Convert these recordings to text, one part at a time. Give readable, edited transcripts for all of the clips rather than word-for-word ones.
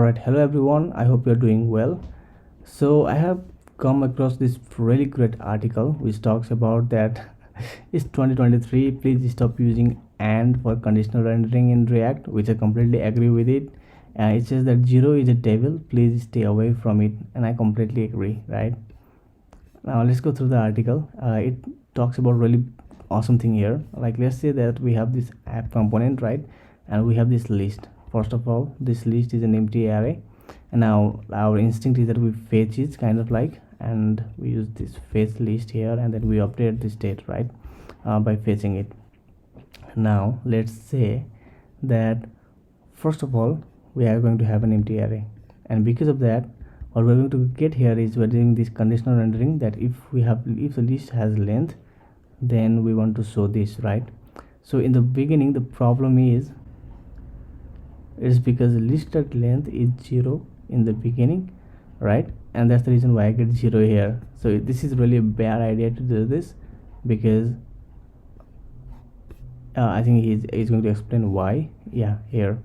Alright, hello everyone. I hope you're doing well. So, I have come across this really great article which talks about that it's 2023. Please stop using and for conditional rendering in React, which I completely agree with it. It says that zero is a devil. Please stay away from it, and I completely agree. Right now, let's go through the article. It talks about really awesome thing here. Like, let's say that we have this app component, right, and we have this list. First of all, this list is an empty array, and now our instinct is that we fetch it kind of like, and we use this fetch list here, and then we update the state, right, by fetching it. Now let's say that first of all we are going to have an empty array, and because of that what we're going to get here is we're doing this conditional rendering, that if the list has length, then we want to show this, right? So in the beginning the problem is it's because the listed length is 0 in the beginning, right? And that's the reason why I get 0 here. So this is really a bad idea to do this, because I think he's going to explain why. Yeah, here.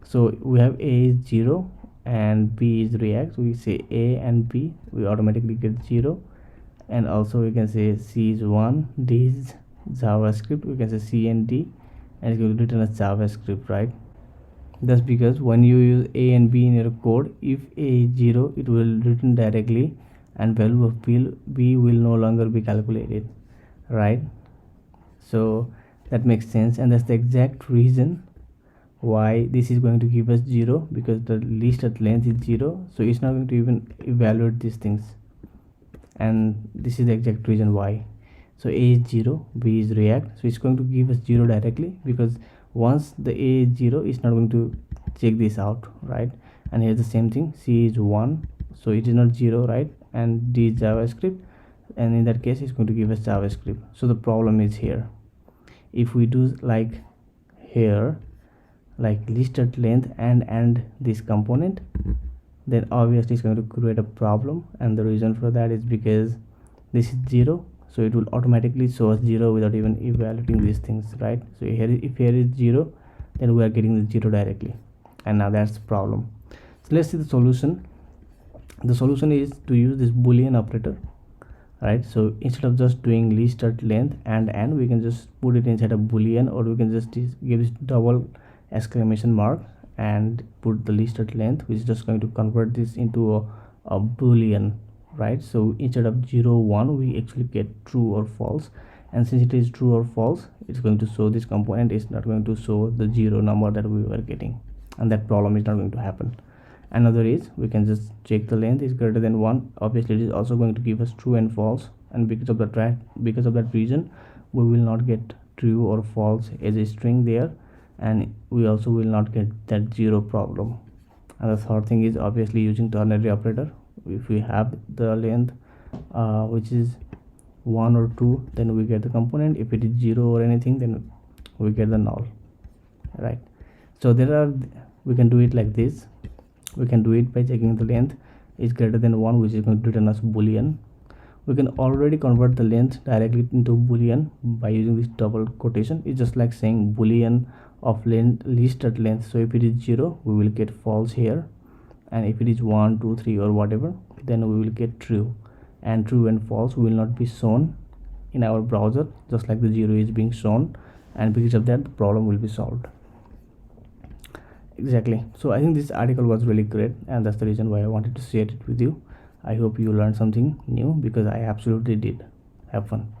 So we have a is 0 and b is React. So we say a and b, we automatically get 0. And also we can say c is 1, d is JavaScript. We can say c and d, and it's going to return as JavaScript, right? That's because when you use a and b in your code, if a is 0, it will return directly, and value of b will no longer be calculated, right? So that makes sense, and that's the exact reason why this is going to give us 0, because the listed length is 0, so it's not going to even evaluate these things. And this is the exact reason why. So a is 0, b is React, so it's going to give us 0 directly, because once the a is 0, it's not going to check this out, right? And here's the same thing, c is 1, so it is not 0, right? And d is JavaScript, and in that case it's going to give us JavaScript. So the problem is here. If we do like here, like listed length and this component, then obviously it's going to create a problem, and the reason for that is because this is 0, so it will automatically show us 0 without even evaluating these things, right? So here, if here is 0, then we are getting the 0 directly, and now that's the problem. So let's see the solution. The solution is to use this boolean operator, right? So instead of just doing listed length and we can just put it inside a boolean, or we can just give this double exclamation mark and put the listed length, which is just going to convert this into a boolean, right? So instead of 0 1, we actually get true or false, and since it is true or false, it's going to show this component. It's not going to show the 0 number that we were getting, and that problem is not going to happen. Another is we can just check the length is greater than 1. Obviously it is also going to give us true and false, and because of that reason we will not get true or false as a string there, and we also will not get that 0 problem. And the third thing is obviously using ternary operator. If we have the length which is 1 or 2, then we get the component. If it is 0 or anything, then we get the null, right? So we can do it like this. We can do it by checking the length is greater than 1, which is going to return us boolean. We can already convert the length directly into boolean by using this double quotation. It's just like saying boolean of listed length. So if it is 0, we will get false here, and if it is 1 2 3 or whatever, then we will get true, and true and false will not be shown in our browser, just like the 0 is being shown, and because of that the problem will be solved. Exactly. So I think this article was really great, and that's the reason why I wanted to share it with you. I hope you learned something new, because I absolutely did. Have fun.